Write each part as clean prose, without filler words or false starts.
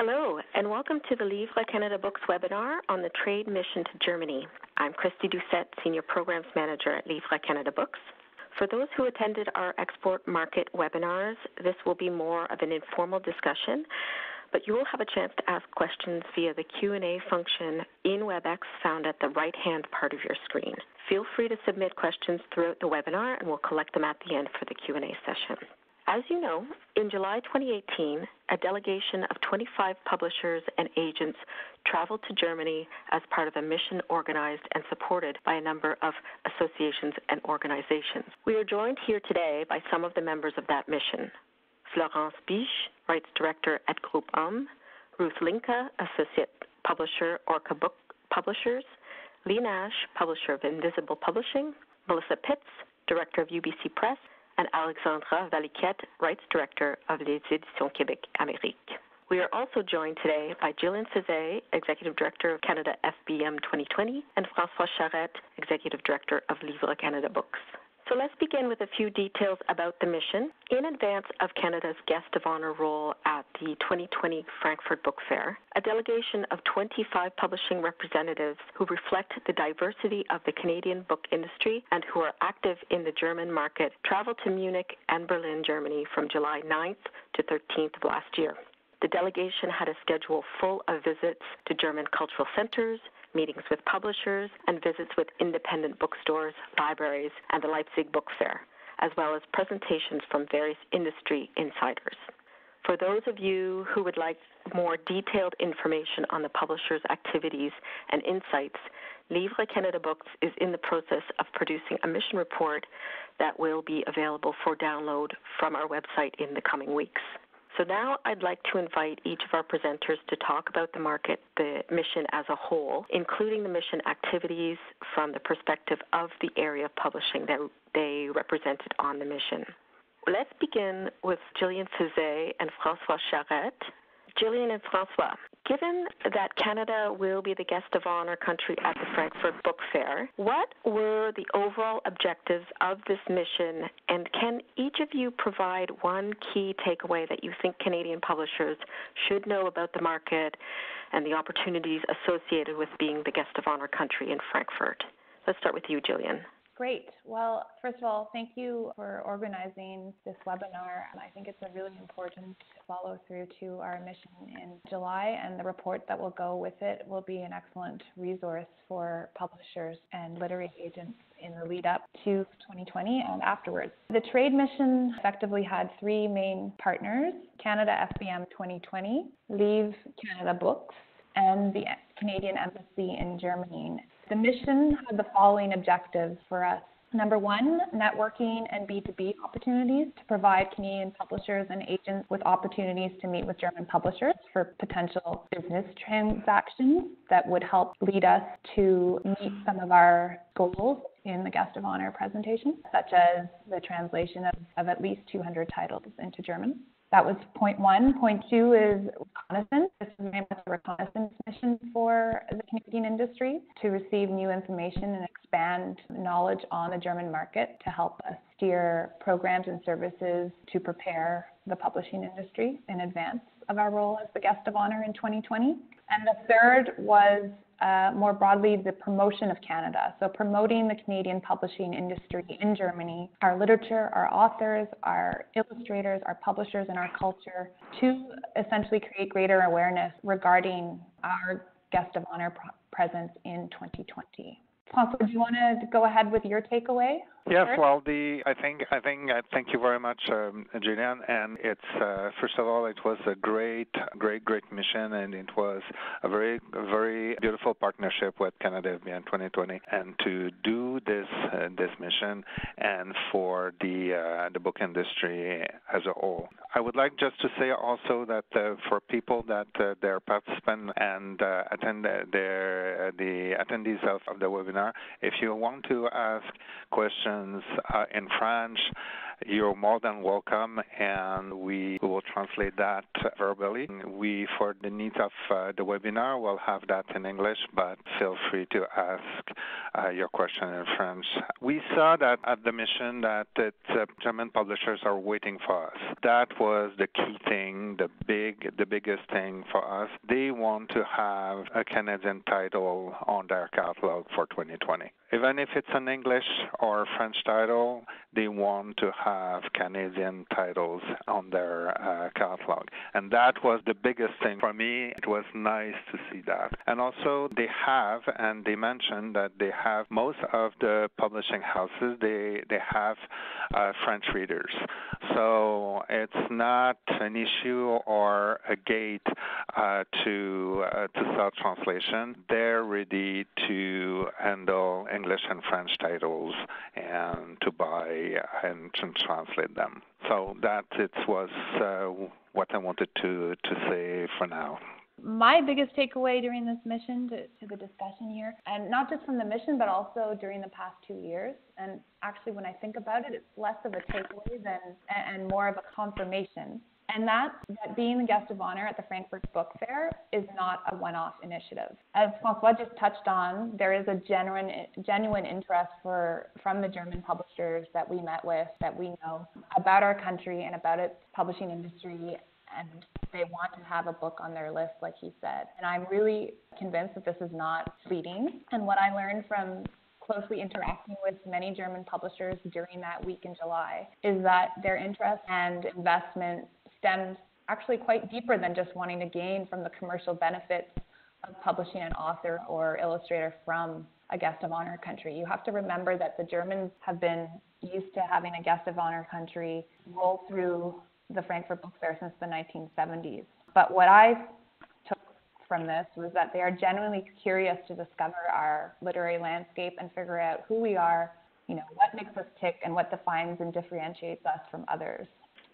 Hello, and welcome to the Livres Canada Books webinar on the trade mission to Germany. I'm Christy Doucette, Senior Programs Manager at Livres Canada Books. For those who attended our export market webinars, this will be more of an informal discussion, but you will have a chance to ask questions via the Q&A function in WebEx found at the right-hand part of your screen. Feel free to submit questions throughout the webinar, and we'll collect them at the end for the Q&A session. As you know, in July 2018, a delegation of 25 publishers and agents traveled to Germany as part of a mission organized and supported by a number of associations and organizations. We are joined here today by some of the members of that mission. Florence Biche, Rights Director at Group Ruth Linka, Associate Publisher, Orca Book Publishers, Lee Nash, Publisher of Invisible Publishing, Melissa Pitts, Director of UBC Press, and Alexandra Valiquette, Rights Director of Les Éditions Québec Amérique. We are also joined today by Gillian Cizet, Executive Director of Canada FBM 2020, and François Charette, Executive Director of Livres Canada Books. So let's begin with a few details about the mission. In advance of Canada's Guest of Honor role at the 2020 Frankfurt Book Fair, a delegation of 25 publishing representatives who reflect the diversity of the Canadian book industry and who are active in the German market traveled to Munich and Berlin, Germany from July 9th to 13th of last year. The delegation had a schedule full of visits to German cultural centers, meetings with publishers, and visits with independent bookstores, libraries, and the Leipzig Book Fair, as well as presentations from various industry insiders. For those of you who would like more detailed information on the publishers' activities and insights, Livres Canada Books is in the process of producing a mission report that will be available for download from our website in the coming weeks. So now I'd like to invite each of our presenters to talk about the market, the mission as a whole, including the mission activities from the perspective of the area of publishing that they represented on the mission. Let's begin with Gillian Cizet and François Charette. Gillian and François, given that Canada will be the guest of honor country at the Frankfurt Book Fair, what were the overall objectives of this mission, and can each of you provide one key takeaway that you think Canadian publishers should know about the market and the opportunities associated with being the guest of honor country in Frankfurt? Let's start with you, Gillian. Great. Well, first of all, thank you for organizing this webinar. I think it's a really important follow through to our mission in July, and the report that will go with it will be an excellent resource for publishers and literary agents in the lead up to 2020 and afterwards. The trade mission effectively had three main partners: Canada FBM 2020, Livres Canada Books, and the Canadian Embassy in Germany. The mission had the following objectives for us. Number one, networking and B2B opportunities to provide Canadian publishers and agents with opportunities to meet with German publishers for potential business transactions that would help lead us to meet some of our goals in the Guest of Honor presentation, such as the translation of at least 200 titles into German. That was point one. Point two is reconnaissance. This is very much a reconnaissance mission for the Canadian industry to receive new information and expand knowledge on the German market to help us steer programs and services to prepare the publishing industry in advance of our role as the Guest of Honor in 2020. And the third was more broadly the promotion of Canada. So promoting the Canadian publishing industry in Germany, our literature, our authors, our illustrators, our publishers, and our culture to essentially create greater awareness regarding our Guest of Honor presence in 2020. François, do you want to go ahead with your takeaway? Yes, well, I think thank you very much, Gillian. And it's first of all, it was a great mission, and it was a very beautiful partnership with Canada FBM 2020, and to do this mission and for the book industry as a whole. I would like just to say also that for people that they're participants and attend the attendees of the webinar, if you want to ask questions in French, you're more than welcome, and we will translate that verbally. We, for the needs of the webinar, will have that in English, but feel free to ask your question in French. We saw that at the mission that German publishers are waiting for us. That was the key thing, the biggest thing for us. They want to have a Canadian title on their catalog for 2020. Even if it's an English or French title, they want to have Canadian titles on their catalog. And that was the biggest thing for me. It was nice to see that. And also they have, and they mentioned that they have, most of the publishing houses, they have French readers. So it's not an issue or a gate to self-translation. They're ready to handle English and French titles and to buy and to translate them. So that it was what I wanted to say for now. My biggest takeaway during this mission to the discussion here, and not just from the mission, but also during the past 2 years, and actually when I think about it, it's less of a takeaway and more of a confirmation, and that being the guest of honor at the Frankfurt Book Fair is not a one-off initiative. As François just touched on, there is a genuine interest from the German publishers that we met with, that we know about our country and about its publishing industry, and they want to have a book on their list, like he said. And I'm really convinced that this is not fleeting. And what I learned from closely interacting with many German publishers during that week in July is that their interest and investment stems actually quite deeper than just wanting to gain from the commercial benefits of publishing an author or illustrator from a guest of honor country. You have to remember that the Germans have been used to having a guest of honor country roll through the Frankfurt Book Fair since the 1970s. But what I took from this was that they are genuinely curious to discover our literary landscape and figure out who we are, what makes us tick and what defines and differentiates us from others.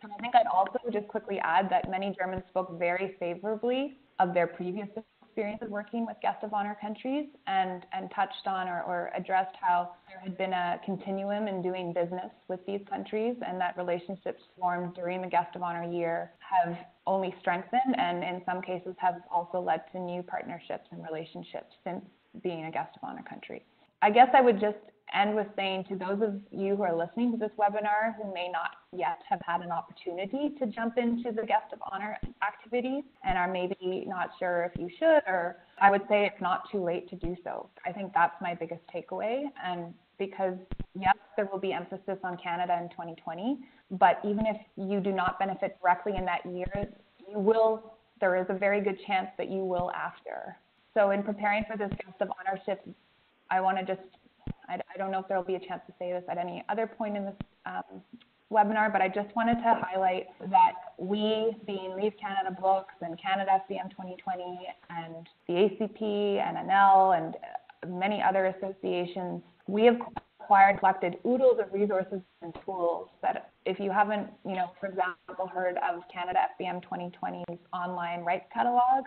And I think I'd also just quickly add that many Germans spoke very favorably of their previous experiences working with guest of honor countries and touched on or addressed how there had been a continuum in doing business with these countries, and that relationships formed during the guest of honor year have only strengthened and in some cases have also led to new partnerships and relationships since being a guest of honor country. I guess I would just end with saying to those of you who are listening to this webinar who may not yet have had an opportunity to jump into the guest of honor activities and are maybe not sure if you should, or I would say it's not too late to do so. I think that's my biggest takeaway, and because yes, there will be emphasis on Canada in 2020, but even if you do not benefit directly in that year, there is a very good chance that you will after. So in preparing for this guest of honorship, I want to I don't know if there will be a chance to say this at any other point in this webinar, but I just wanted to highlight that we, being Leave Canada Books and Canada FBM 2020 and the ACP and NL and many other associations, we have collected oodles of resources and tools that if you haven't, for example, heard of Canada FBM 2020's online rights catalog,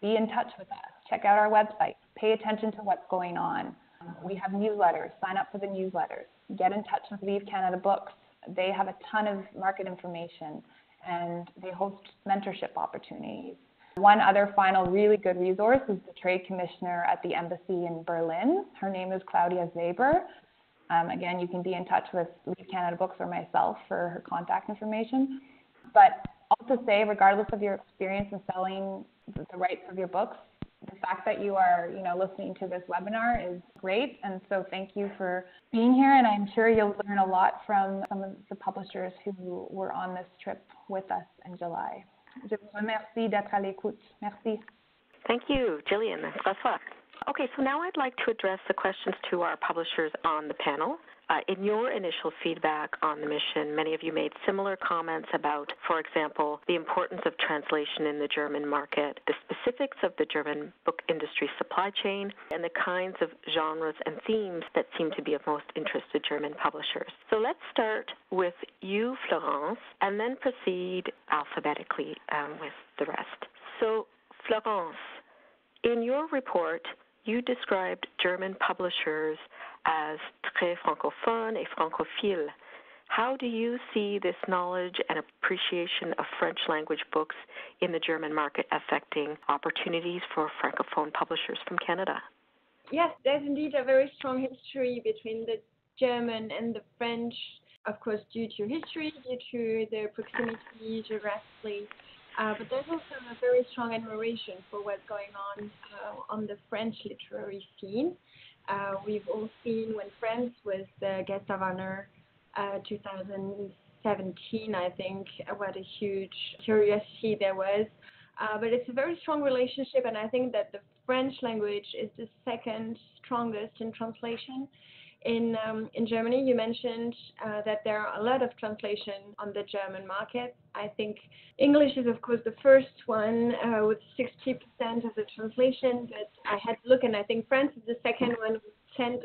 be in touch with us. Check out our website. Pay attention to what's going on. We have newsletters. Sign up for the newsletters. Get in touch with Leave Canada Books. They have a ton of market information, and they host mentorship opportunities. One other final really good resource is the Trade Commissioner at the Embassy in Berlin. Her name is Claudia Zaber. Again, you can be in touch with Leave Canada Books or myself for her contact information. But also say, regardless of your experience in selling the rights of your books, the fact that you are, listening to this webinar is great. And so thank you for being here. And I'm sure you'll learn a lot from some of the publishers who were on this trip with us in July. Je vous remercie d'être à l'écoute. Merci. Thank you, Jillian and François. Okay, so now I'd like to address the questions to our publishers on the panel. In your initial feedback on the mission, many of you made similar comments about, for example, the importance of translation in the German market, the specifics of the German book industry supply chain, and the kinds of genres and themes that seem to be of most interest to German publishers. So let's start with you, Florence, and then proceed alphabetically with the rest. So, Florence, in your report, you described German publishers as très francophones et francophiles. How do you see this knowledge and appreciation of French language books in the German market affecting opportunities for Francophone publishers from Canada? Yes, there's indeed a very strong history between the German and the French, of course, due to history, due to their proximity geographically. But there's also a very strong admiration for what's going on the French literary scene. We've all seen when France was the guest of honor 2017, I think, what a huge curiosity there was. But it's a very strong relationship, and I think that the French language is the second strongest in translation. In Germany, you mentioned that there are a lot of translation on the German market. I think English is, of course, the first one with 60% of the translation, but I had to look, and I think France is the second one with 10%,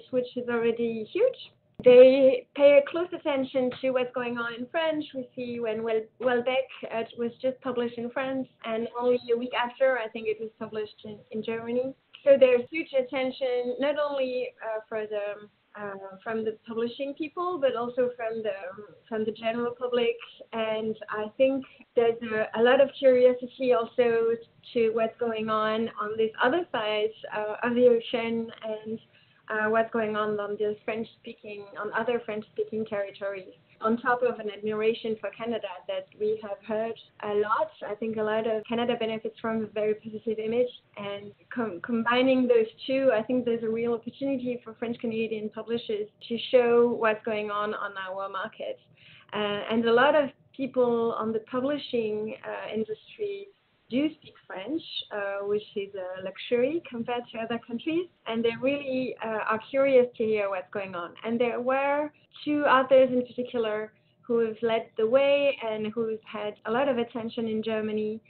which is already huge. They pay close attention to what's going on in French. We see when Welbeck was just published in France, and only a week after, I think it was published in Germany. So there's huge attention, not only from the publishing people, but also from the general public. And I think there's a lot of curiosity also to what's going on this other side of the ocean, and what's going on the on other French-speaking territories. On top of an admiration for Canada that we have heard a lot, I think a lot of Canada benefits from a very positive image, and combining those two, I think there's a real opportunity for French-Canadian publishers to show what's going on our market. And a lot of people on the publishing industry do speak French, which is a luxury compared to other countries, and they really are curious to hear what's going on. And there were two authors in particular who have led the way and who've had a lot of attention in Germany.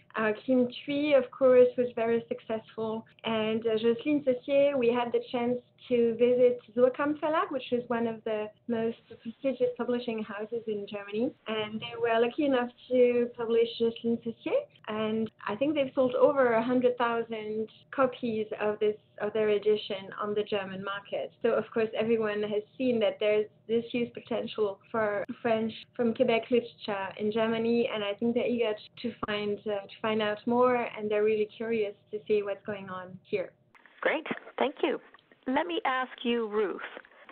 Kim Thuy, of course, was very successful, and Jocelyne Saucier, we had the chance to visit Surkamp Verlag, which is one of the most prestigious publishing houses in Germany, and they were lucky enough to publish Jocelyne Saucier, and I think they've sold over 100,000 copies of their edition on the German market. So of course everyone has seen that there's this huge potential for French from Quebec literature in Germany, and I think they're eager to find out more, and they're really curious to see what's going on here. Great, thank you. Let me ask you, Ruth,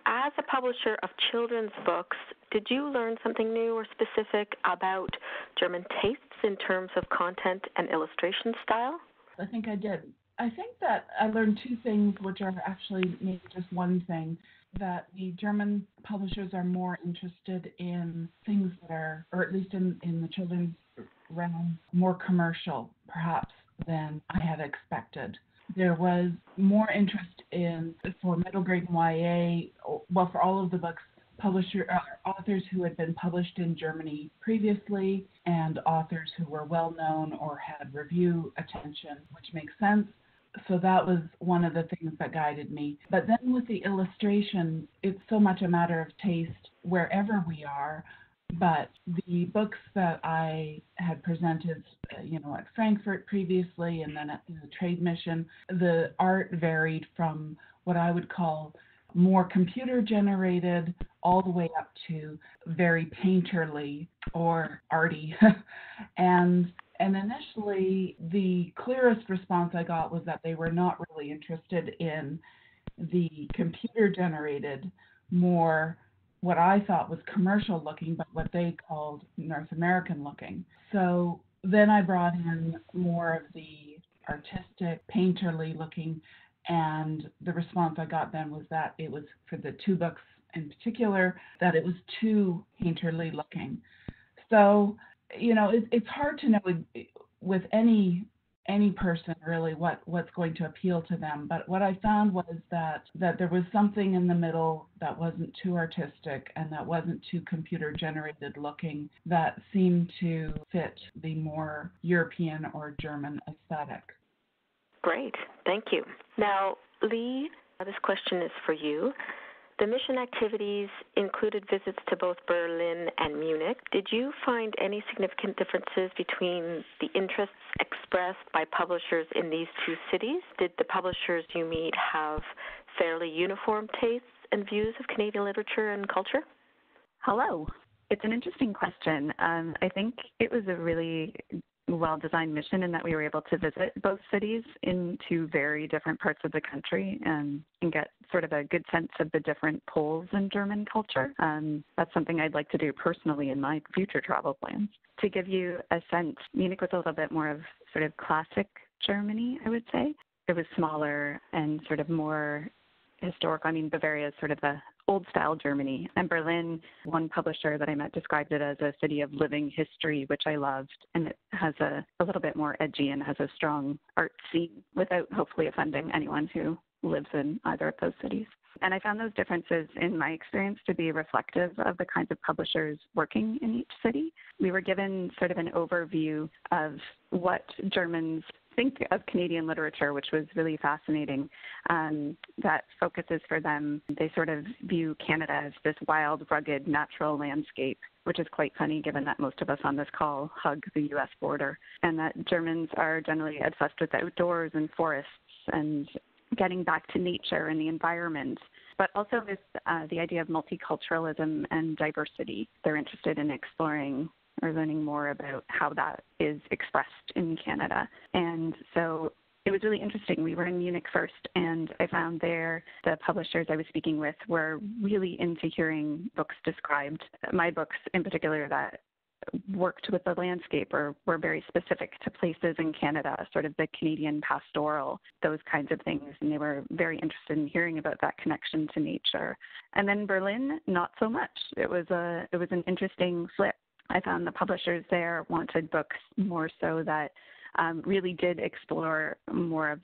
as a publisher of children's books, did you learn something new or specific about German tastes in terms of content and illustration style? I think I did. I think that I learned two things, which are actually maybe just one thing, that the German publishers are more interested in things that are, or at least in the children's realm, more commercial, perhaps, than I had expected. There was more interest for middle grade and YA, well, for all of the books, authors who had been published in Germany previously, and authors who were well known or had review attention, which makes sense. So that was one of the things that guided me. But then with the illustration, it's so much a matter of taste wherever we are. But the books that I had presented, at Frankfurt previously, and then at the trade mission, the art varied from what I would call more computer-generated all the way up to very painterly or arty. And initially, the clearest response I got was that they were not really interested in the computer-generated, more what I thought was commercial looking, but what they called North American looking. So then I brought in more of the artistic, painterly looking, and the response I got then was that it was, for the two books in particular, that it was too painterly looking. So, it's hard to know with any person really what's going to appeal to them. But what I found was that there was something in the middle that wasn't too artistic and that wasn't too computer generated looking, that seemed to fit the more European or German aesthetic. Great, thank you. Now, Lee, this question is for you. The mission activities included visits to both Berlin and Munich. Did you find any significant differences between the interests expressed by publishers in these two cities? Did the publishers you meet have fairly uniform tastes and views of Canadian literature and culture? Hello. It's an interesting question. I think it was a really well-designed mission in that we were able to visit both cities in two very different parts of the country and get sort of a good sense of the different poles in German culture. That's something I'd like to do personally in my future travel plans. To give you a sense, Munich was a little bit more of sort of classic Germany, I would say. It was smaller and sort of more historic. I mean, Bavaria is sort of the old-style Germany. And Berlin, one publisher that I met described it as a city of living history, which I loved. And it has a little bit more edgy and has a strong art scene without hopefully offending anyone who lives in either of those cities. And I found those differences in my experience to be reflective of the kinds of publishers working in each city. We were given sort of an overview of what Germans think of Canadian literature, which was really fascinating. That focuses for them, they sort of view Canada as this wild, rugged, natural landscape, which is quite funny given that most of us on this call hug the U.S. border, and that Germans are generally obsessed with outdoors and forests and getting back to nature and the environment, but also with the idea of multiculturalism and diversity. They're interested in exploring or learning more about how that is expressed in Canada. And so it was really interesting. We were in Munich first, and I found there the publishers I was speaking with were really into hearing books described. My books in particular that worked with the landscape or were very specific to places in Canada, sort of the Canadian pastoral, those kinds of things. And they were very interested in hearing about that connection to nature. And then Berlin, not so much. It was an interesting flip. I found the publishers there wanted books more so that really did explore more of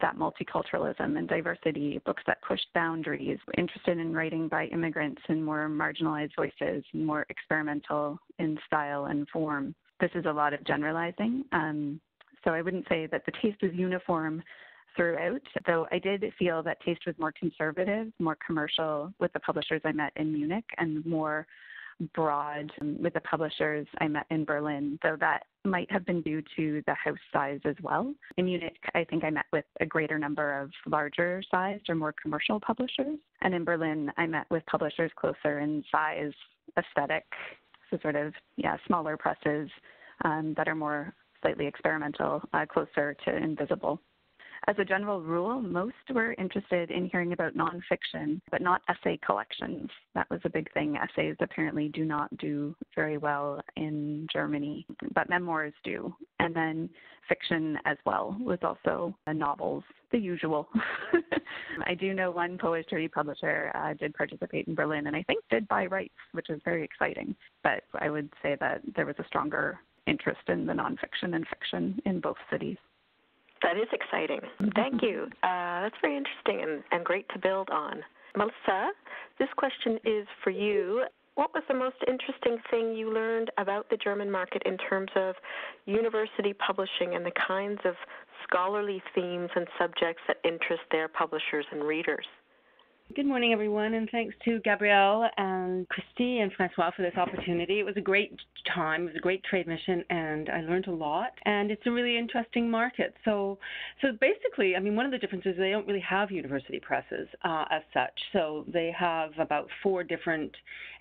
that multiculturalism and diversity, books that pushed boundaries, interested in writing by immigrants and more marginalized voices, more experimental in style and form. This is a lot of generalizing. So I wouldn't say that the taste was uniform throughout, though I did feel that taste was more conservative, more commercial with the publishers I met in Munich, and more broad with the publishers I met in Berlin, though that might have been due to the house size as well. In Munich, I think I met with a greater number of larger sized or more commercial publishers. And in Berlin, I met with publishers closer in size, aesthetic, so sort of, smaller presses that are more slightly experimental, closer to Invisible. As a general rule, most were interested in hearing about nonfiction, but not essay collections. That was a big thing. Essays apparently do not do very well in Germany, but memoirs do. And then fiction as well was also novels, the usual. I do know one poetry publisher did participate in Berlin and I think did buy rights, which is very exciting. But I would say that there was a stronger interest in the nonfiction and fiction in both cities. That is exciting. Thank you. That's very interesting and great to build on. Melissa, this question is for you. What was the most interesting thing you learned about the German market in terms of university publishing and the kinds of scholarly themes and subjects that interest their publishers and readers? Good morning, everyone, and thanks to Gabrielle and Christy and Francois for this opportunity. It was a great time. It was a great trade mission, and I learned a lot. And it's a really interesting market. So basically, one of the differences is they don't really have university presses as such. So they have about 4 different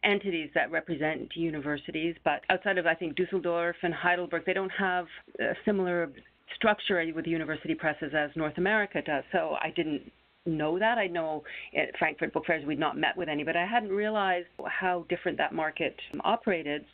entities that represent universities. But outside of, I think, Dusseldorf and Heidelberg, they don't have a similar structure with university presses as North America does. So I didn't know that. I know at Frankfurt Book Fairs we'd not met with any, but I hadn't realized how different that market operated.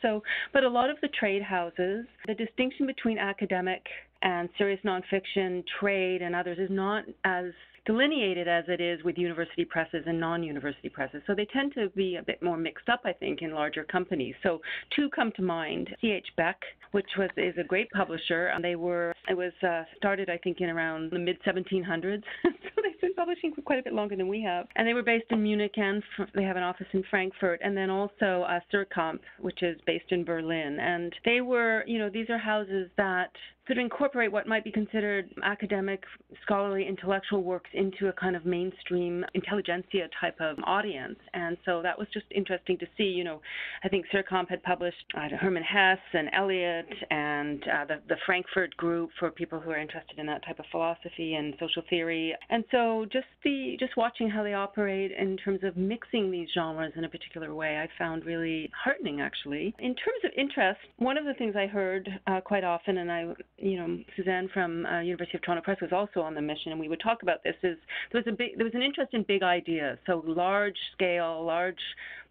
But a lot of the trade houses, the distinction between academic and serious nonfiction, trade, and others is not as delineated as it is with university presses and non-university presses. So they tend to be a bit more mixed up, I think, in larger companies. So 2 come to mind. C.H. Beck, which is a great publisher. It was started, I think, in around the mid-1700s. So they've been publishing for quite a bit longer than we have. And they were based in Munich, and they have an office in Frankfurt. And then also Surkamp, which is based in Berlin. And they were, these are houses that sort of incorporate what might be considered academic, scholarly, intellectual works into a kind of mainstream intelligentsia type of audience. And so that was just interesting to see. I think Surkamp had published Hermann Hesse and Eliot and the Frankfurt group for people who are interested in that type of philosophy and social theory. And so just watching how they operate in terms of mixing these genres in a particular way, I found really heartening, actually. In terms of interest, one of the things I heard quite often, and Suzanne from University of Toronto Press was also on the mission, and we would talk about this, is there was an interest in big ideas, so large scale,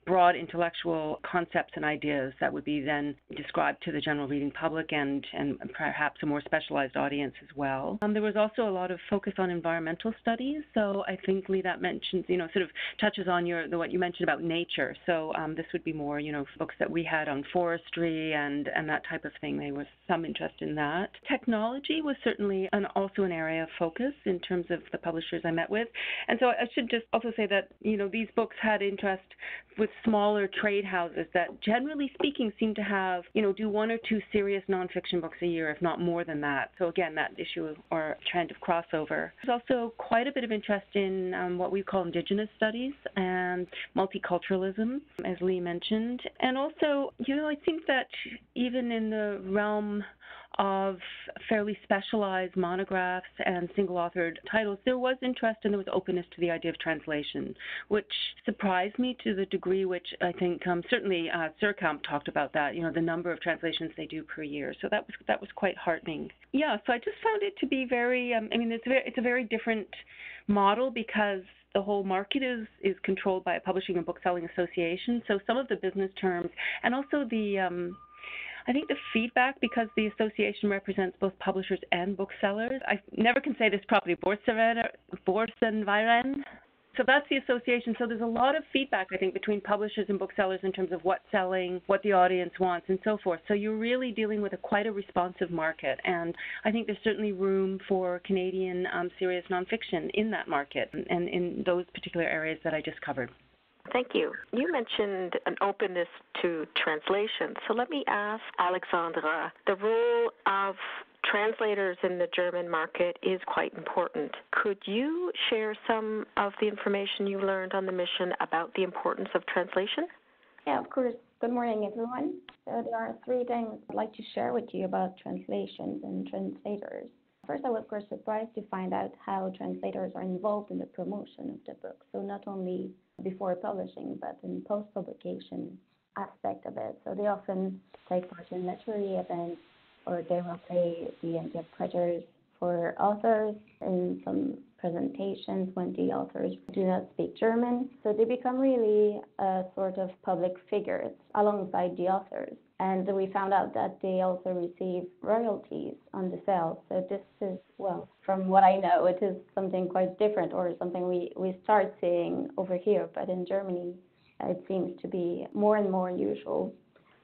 broad intellectual concepts and ideas that would be then described to the general reading public and perhaps a more specialized audience as well. There was also a lot of focus on environmental studies, so I think, Lee, that mentions, sort of touches on what you mentioned about nature. So this would be more, books that we had on forestry and that type of thing. There was some interest in that. Technology was certainly also an area of focus in terms of the publishers I met with. And so I should just also say that, these books had interest with smaller trade houses that, generally speaking, seem to have, do one or two serious nonfiction books a year, if not more than that. So again, that issue or trend of crossover. There's also quite a bit of interest in what we call Indigenous studies and multiculturalism, as Lee mentioned. And also, I think that even in the realm of fairly specialized monographs and single-authored titles, there was interest and there was openness to the idea of translation, which surprised me to the degree which I think certainly Surkamp talked about that, the number of translations they do per year. So that was quite heartening. Yeah, so I just found it to be very, it's a very different model because the whole market is controlled by a publishing and bookselling association. So some of the business terms and also I think the feedback, because the association represents both publishers and booksellers, I never can say this properly, Borsenverein. So that's the association. So there's a lot of feedback, I think, between publishers and booksellers in terms of what's selling, what the audience wants, and so forth. So you're really dealing with quite a responsive market. And I think there's certainly room for Canadian serious nonfiction in that market and in those particular areas that I just covered. Thank you. You mentioned an openness to translation. So let me ask Alexandra, the role of translators in the German market is quite important. Could you share some of the information you learned on the mission about the importance of translation? Yeah, of course. Good morning, everyone. So there are three things I'd like to share with you about translations and translators. First, I was, of course, surprised to find out how translators are involved in the promotion of the book. So not only before publishing, but in post-publication aspect of it. So they often take part in literary events, or they will play the interpreters for authors in some presentations when the authors do not speak German. So they become really a sort of public figures alongside the authors. And we found out that they also receive royalties on the sales. So this is, well, from what I know, it is something quite different or something we start seeing over here. But in Germany, it seems to be more and more usual.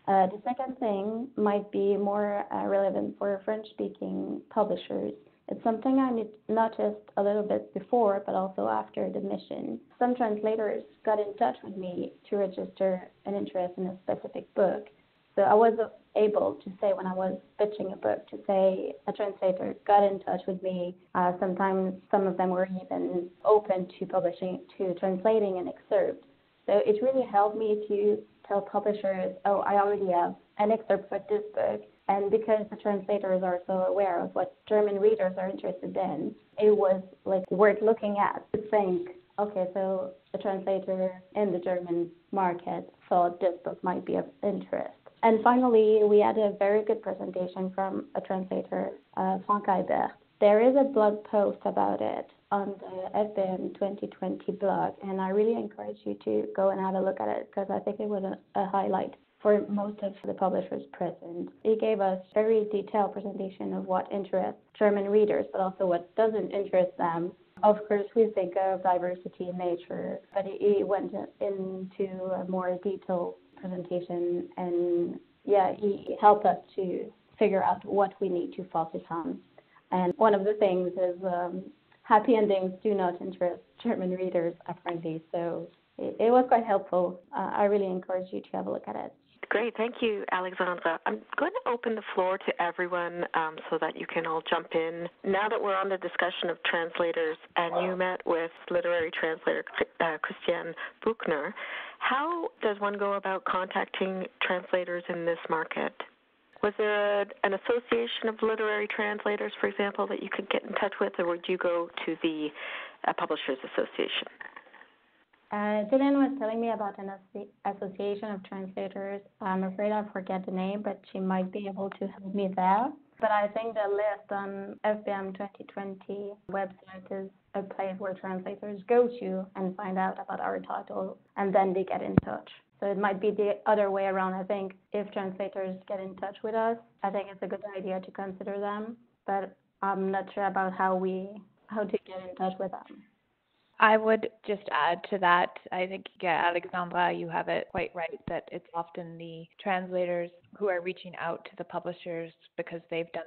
The second thing might be more relevant for French-speaking publishers. It's something I noticed a little bit before, but also after the mission. Some translators got in touch with me to register an interest in a specific book. So I was able to say when I was pitching a book to say a translator got in touch with me. Sometimes some of them were even open to translating an excerpt. So it really helped me to tell publishers, oh, I already have an excerpt for this book. And because the translators are so aware of what German readers are interested in, it was like worth looking at to think, okay, so the translator in the German market thought this book might be of interest. And finally, we had a very good presentation from a translator, Frank Albert. There is a blog post about it on the FBM 2020 blog, and I really encourage you to go and have a look at it because I think it was a highlight for most of the publishers present. He gave us very detailed presentation of what interests German readers, but also what doesn't interest them. Of course, we think of diversity in nature, but he went into a more detailed presentation, and he helped us to figure out what we need to focus on. And one of the things is happy endings do not interest German readers apparently, so it was quite helpful. I really encourage you to have a look at it. Great. Thank you, Alexandra. I'm going to open the floor to everyone so that you can all jump in. Now that we're on the discussion of translators and you met with literary translator Christiane Buchner, how does one go about contacting translators in this market? Was there an association of literary translators, for example, that you could get in touch with, or would you go to the Publishers Association? Jillian was telling me about an association of translators. I'm afraid I forget the name, but she might be able to help me there. But I think the list on FBM 2020 website is a place where translators go to and find out about our title, and then they get in touch. So it might be the other way around. I think if translators get in touch with us, I think it's a good idea to consider them, but I'm not sure about how to get in touch with them. I would just add to that, I think, Alexandra, you have it quite right, that it's often the translators who are reaching out to the publishers because they've done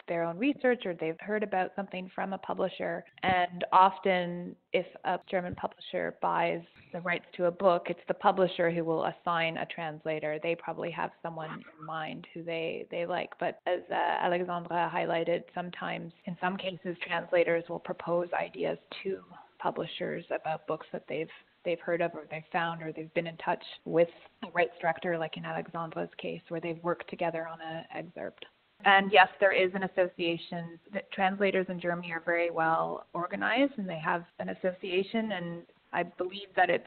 their own research or they've heard about something from a publisher. And often, if a German publisher buys the rights to a book, it's the publisher who will assign a translator. They probably have someone in mind who they like. But as Alexandra highlighted, sometimes, in some cases, translators will propose ideas to publishers about books that they've heard of or they've found, or they've been in touch with the rights director, like in Alexandra's case, where they've worked together on an excerpt. And yes, there is an association. That translators in Germany are very well organized, and they have an association, and I believe that it's,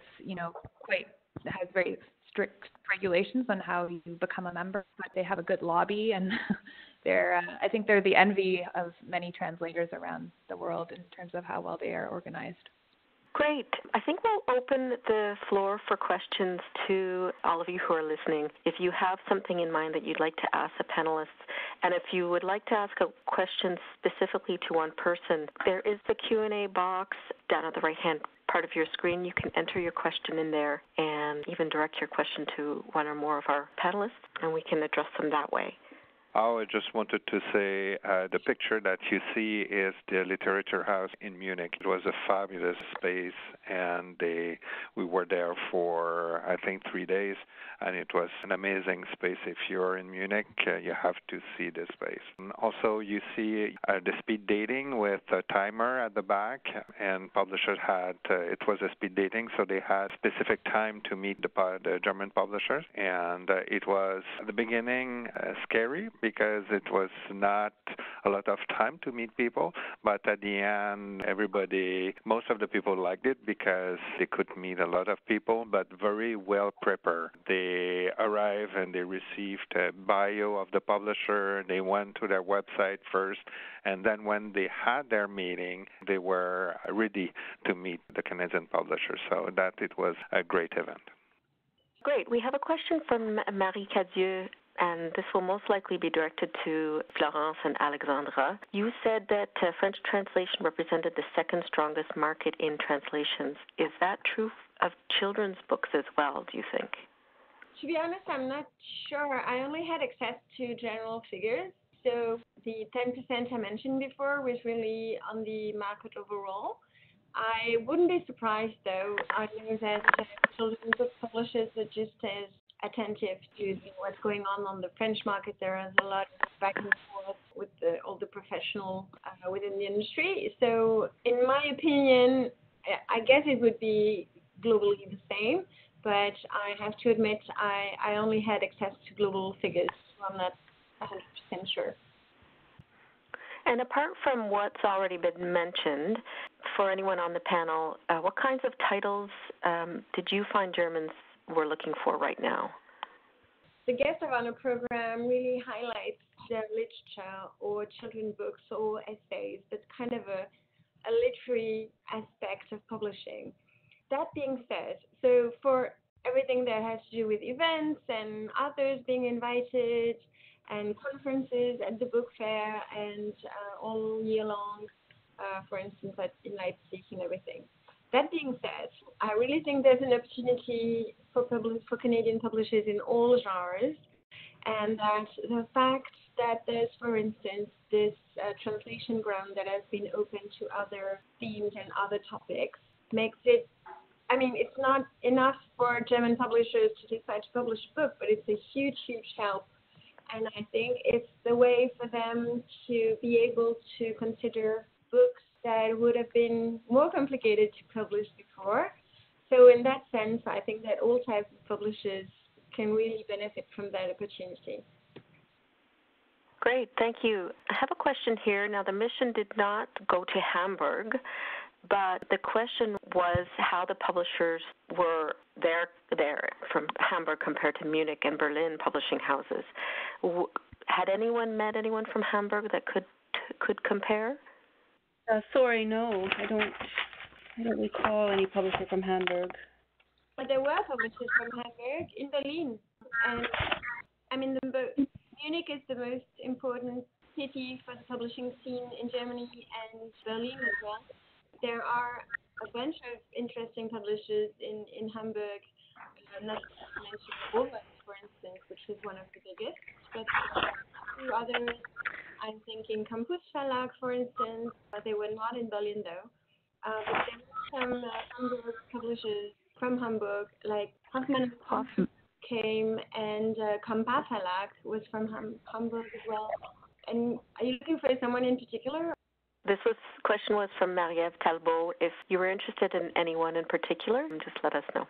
has very strict regulations on how you become a member, but they have a good lobby, and I think they're the envy of many translators around the world in terms of how well they are organized. Great. I think we'll open the floor for questions to all of you who are listening. If you have something in mind that you'd like to ask the panelists, and if you would like to ask a question specifically to one person, there is the Q&A box down at the right-hand part of your screen. You can enter your question in there and even direct your question to one or more of our panelists, and we can address them that way. I just wanted to say the picture that you see is the literature house in Munich. It was a fabulous space, and we were there for, I think, 3 days, and it was an amazing space. If you're in Munich, you have to see this space. And also, you see the speed dating with a timer at the back, and publishers had, it was a speed dating, so they had specific time to meet the German publishers, and it was, at the beginning, scary, because it was not a lot of time to meet people, but at the end, most of the people liked it because they could meet a lot of people, but very well prepared. They arrived and they received a bio of the publisher. They went to their website first, and then when they had their meeting, they were ready to meet the Canadian publisher. So that it was a great event. Great. We have a question from Marie Cadieux, and this will most likely be directed to Florence and Alexandra. You said that French translation represented the second strongest market in translations. Is that true of children's books as well, do you think? To be honest, I'm not sure. I only had access to general figures. So the 10% I mentioned before was really on the market overall. I wouldn't be surprised, though. I know that children's book publishers are just as attentive to what's going on the French market. There is a lot of back and forth with all the professionals within the industry. So in my opinion, I guess it would be globally the same, but I have to admit I only had access to global figures, so I'm not 100% sure. And apart from what's already been mentioned, for anyone on the panel, what kinds of titles did you find Germans were looking for right now? The guest of honor program really highlights the literature or children's books or essays. That's kind of a literary aspect of publishing. That being said, so for everything that has to do with events and authors being invited and conferences at the book fair and all year long, for instance, in Leipzig and everything. That being said, I really think there's an opportunity for Canadian publishers in all genres, and that the fact that there's, for instance, this translation ground that has been open to other themes and other topics makes it I mean, it's not enough for German publishers to decide to publish a book, but it's a huge, huge help. And I think it's the way for them to be able to consider books that would have been more complicated to publish before. So in that sense, I think that all types of publishers can really benefit from that opportunity. Great, thank you. I have a question here. Now, the mission did not go to Hamburg, but the question was how the publishers were there from Hamburg compared to Munich and Berlin publishing houses. Had anyone met anyone from Hamburg that could compare? Sorry, no, I don't recall any publisher from Hamburg. But there were publishers from Hamburg in Berlin, and I mean Munich is the most important city for the publishing scene in Germany, and Berlin as well. There are a bunch of interesting publishers in Hamburg, not to mention Livres, for instance, which is one of the biggest, but two others. I'm thinking Campus Verlag, for instance. They were not in Berlin, though. But there were some Hamburg publishers from Hamburg, like Hoffmann came, and Campus Verlag was from Hamburg as well. And are you looking for someone in particular? This question was from Marie-Ève Talbot. If you were interested in anyone in particular, just let us know.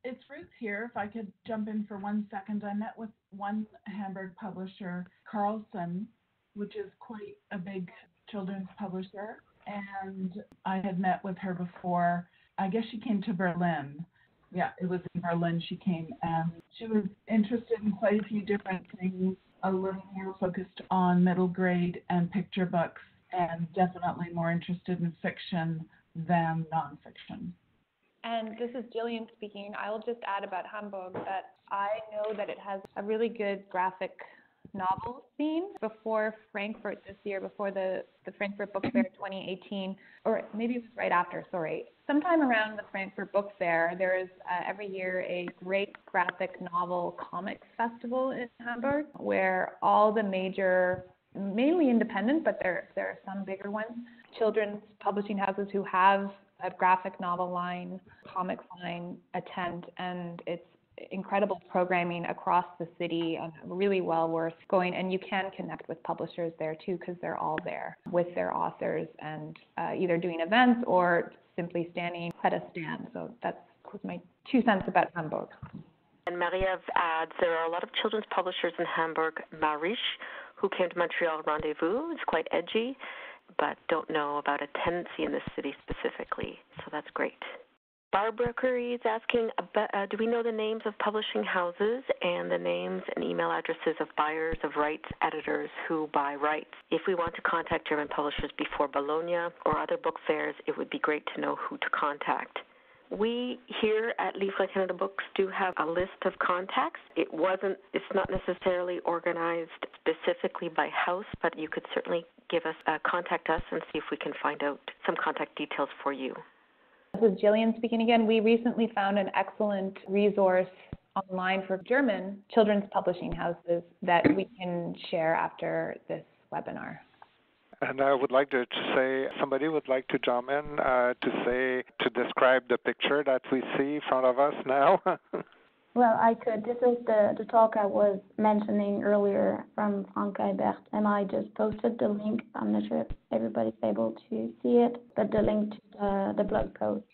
It's Ruth here. If I could jump in for 1 second. I met with one Hamburg publisher, Carlson, which is quite a big children's publisher, and I had met with her before. I guess she came to Berlin. Yeah, it was in Berlin she came, and she was interested in quite a few different things, a little more focused on middle grade and picture books, and definitely more interested in fiction than nonfiction. And this is Jillian speaking. I'll just add about Hamburg that I know that it has a really good graphic novel scene. Before Frankfurt this year, before the Frankfurt Book Fair 2018, or maybe it was right after, sorry. Sometime around the Frankfurt Book Fair, there is every year a great graphic novel comics festival in Hamburg where all the major, mainly independent, but there are some bigger ones, children's publishing houses who have a graphic novel line, comics line attend, and it's incredible programming across the city and really well worth going. And you can connect with publishers there too, because they're all there with their authors and either doing events or simply standing at a stand. So that's my 2 cents about Hamburg. And Marie-Ève adds, there are a lot of children's publishers in Hamburg. Marish, who came to Montreal Rendezvous, is quite edgy, but don't know about a tendency in this city specifically. So that's great. Barbara Curry is asking, do we know the names of publishing houses and the names and email addresses of buyers of rights, editors who buy rights? If we want to contact German publishers before Bologna or other book fairs, it would be great to know who to contact. We here at Livres Canada Books do have a list of contacts. It's not necessarily organized specifically by house, but you could certainly contact us and see if we can find out some contact details for you. This is Jillian speaking again. We recently found an excellent resource online for German children's publishing houses that we can share after this webinar. And I would like to say, somebody would like to jump in to describe the picture that we see in front of us now. Well, I could. This is the talk I was mentioning earlier from Frank Eibert, and I just posted the link. I'm not sure if everybody's able to see it, but the link to the blog post.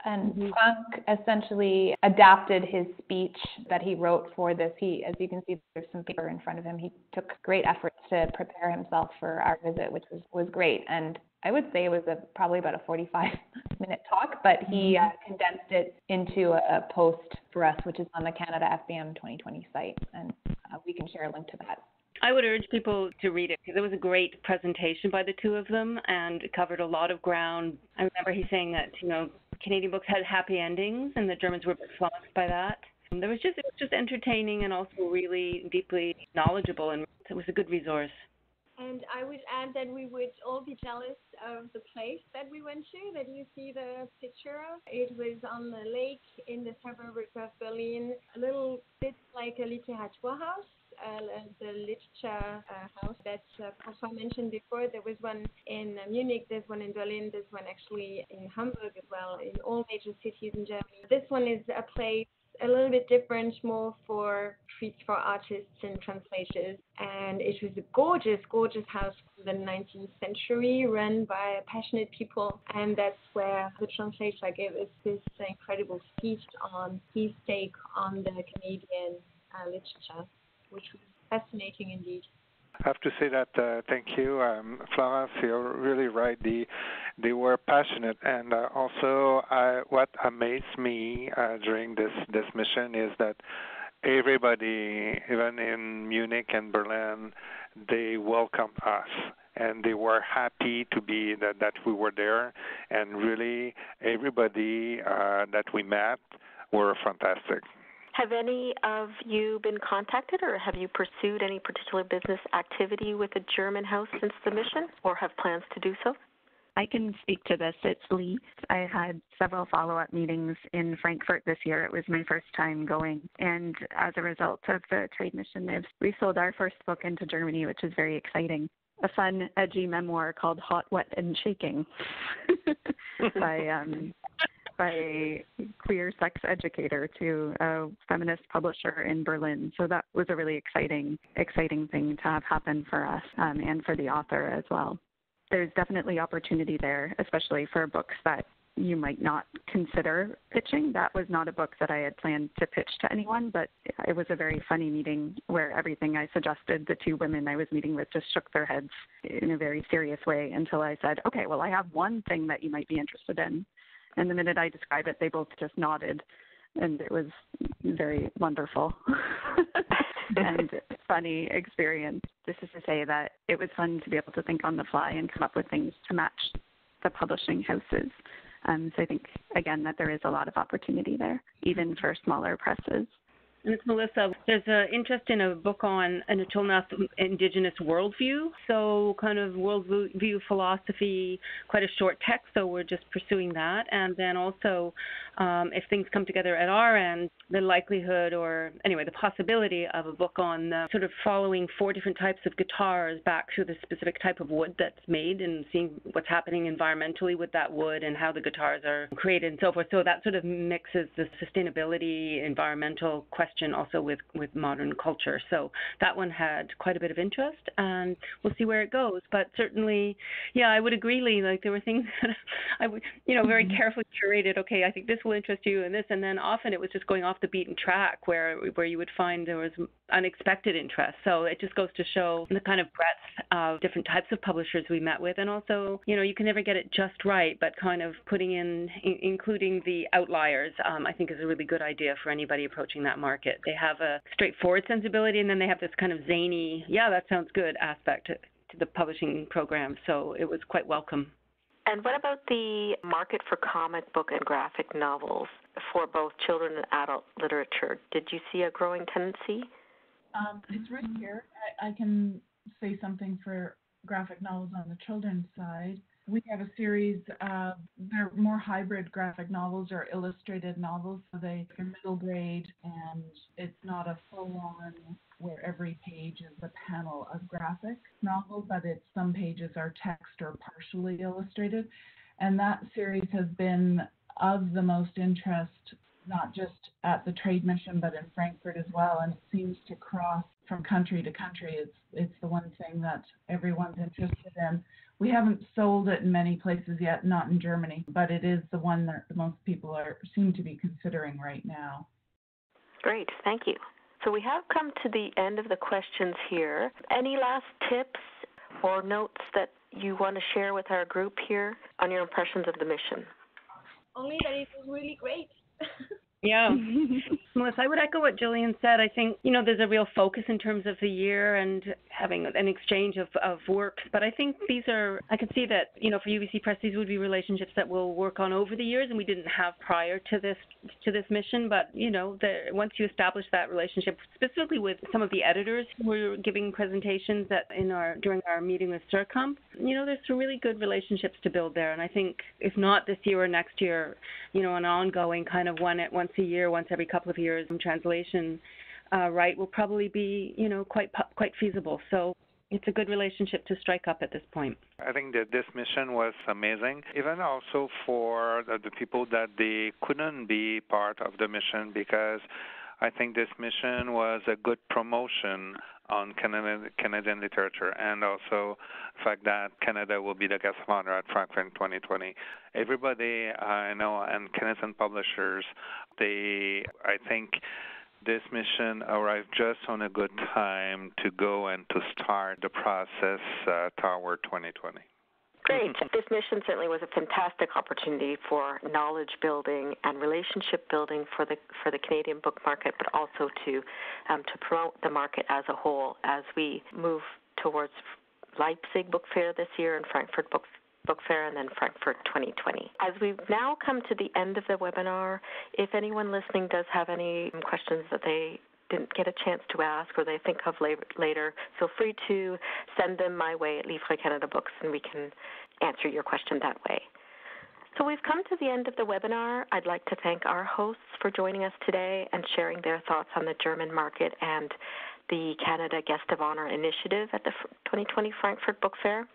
And Frank essentially adapted his speech that he wrote for this. As you can see, there's some paper in front of him. He took great efforts to prepare himself for our visit, which was great. And I would say it was probably about a 45-minute talk, but he condensed it into a post for us, which is on the Canada FBM 2020 site, and we can share a link to that. I would urge people to read it because it was a great presentation by the two of them, and it covered a lot of ground. I remember he saying that Canadian books had happy endings, and the Germans were a bit flummoxed by that. It was just entertaining and also really deeply knowledgeable, and it was a good resource. And I would add that we would all be jealous of the place that we went to, that you see the picture of. It was on the lake in the suburb of Berlin, a little bit like a Literaturhaus. the literature house that François mentioned before. There was one in Munich, there's one in Berlin, there's one actually in Hamburg as well, in all major cities in Germany. This one is a place a little bit different, more for treats for artists and translators. And it was a gorgeous, gorgeous house from the 19th century, run by passionate people. And that's where the translator gave us this incredible speech on his take on the Canadian literature, which was fascinating indeed. I have to say that thank you, Florence. You're really right. They were passionate, and also what amazed me during this mission is that everybody, even in Munich and Berlin, they welcomed us, and they were happy to be that we were there, and really everybody that we met were fantastic. Have any of you been contacted, or have you pursued any particular business activity with the German house since the mission, or have plans to do so? I can speak to this. It's Lee. I had several follow-up meetings in Frankfurt this year. It was my first time going. And as a result of the trade mission, we sold our first book into Germany, which is very exciting. A fun, edgy memoir called Hot, Wet, and Shaking by a queer sex educator to a feminist publisher in Berlin. So that was a really exciting thing to have happen for us and for the author as well. There's definitely opportunity there, especially for books that you might not consider pitching. That was not a book that I had planned to pitch to anyone, but it was a very funny meeting where everything I suggested, the two women I was meeting with just shook their heads in a very serious way until I said, okay, well, I have one thing that you might be interested in. And the minute I described it, they both just nodded, and it was very wonderful and funny experience. This is to say that it was fun to be able to think on the fly and come up with things to match the publishing houses. So I think, again, that there is a lot of opportunity there, even for smaller presses. And it's Melissa. There's an interest in a book on an Chilnath Indigenous worldview, so kind of worldview philosophy, quite a short text, so we're just pursuing that. And then also, if things come together at our end, the likelihood the possibility of a book on sort of following 4 different types of guitars back to the specific type of wood that's made and seeing what's happening environmentally with that wood and how the guitars are created and so forth. So that sort of mixes the sustainability, environmental question also with modern culture. So that one had quite a bit of interest, and we'll see where it goes. But certainly, yeah, I would agree, Lee, like there were things that I would, very carefully curated, okay, I think this will interest you and this, and then often it was just going off the beaten track where you would find there was unexpected interest. So it just goes to show the kind of breadth of different types of publishers we met with, and also, you can never get it just right, but kind of including the outliers, I think is a really good idea for anybody approaching that market. They have a straightforward sensibility, and then they have this kind of zany, yeah, that sounds good aspect to the publishing program. So it was quite welcome. And what about the market for comic book and graphic novels for both children and adult literature? Did you see a growing tendency? It's Ruth here. I can say something for graphic novels on the children's side. We have a series of, they're more hybrid graphic novels or illustrated novels, so they're middle grade, and it's not a full-on where every page is a panel of graphic novel, but some pages are text or partially illustrated. And that series has been of the most interest, not just at the trade mission, but in Frankfurt as well, and it seems to cross from country to country. It's the one thing that everyone's interested in. We haven't sold it in many places yet, not in Germany, but it is the one that the most people seem to be considering right now. Great, thank you. So we have come to the end of the questions here. Any last tips or notes that you want to share with our group here on your impressions of the mission? Only that it was really great. Yeah. Melissa, I would echo what Jillian said. I think, there's a real focus in terms of the year and having an exchange of works. But I think I can see that, for UBC Press, these would be relationships that we'll work on over the years and we didn't have prior to this mission. But, once you establish that relationship, specifically with some of the editors who were giving presentations during our meeting with CIRCOM, there's some really good relationships to build there. And I think if not this year or next year, an ongoing kind of once a year, once every couple of years in translation right will probably be, quite feasible. So it's a good relationship to strike up at this point. I think that this mission was amazing, even also for the people that they couldn't be part of the mission, because I think this mission was a good promotion on Canadian literature, and also the fact that Canada will be the guest of honor at Frankfurt in 2020. Everybody I know and Canadian publishers, I think this mission arrived just on a good time to go and to start the process toward 2020. Great. This mission certainly was a fantastic opportunity for knowledge building and relationship building for the Canadian book market, but also to promote the market as a whole as we move towards Leipzig Book Fair this year and Frankfurt Book Fair, and then Frankfurt 2020. As we've now come to the end of the webinar, if anyone listening does have any questions that they didn't get a chance to ask or they think of later, feel free to send them my way at Livres Canada Books, and we can answer your question that way. So we've come to the end of the webinar. I'd like to thank our hosts for joining us today and sharing their thoughts on the German market and the Canada Guest of Honor initiative at the 2020 Frankfurt Book Fair.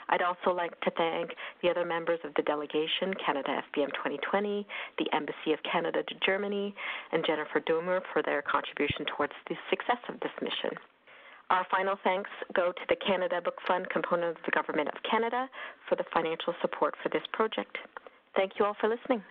I'd also like to thank the other members of the delegation, Canada FBM 2020, the Embassy of Canada to Germany, and Jennifer Doomer for their contribution towards the success of this mission. Our final thanks go to the Canada Book Fund component of the Government of Canada for the financial support for this project. Thank you all for listening.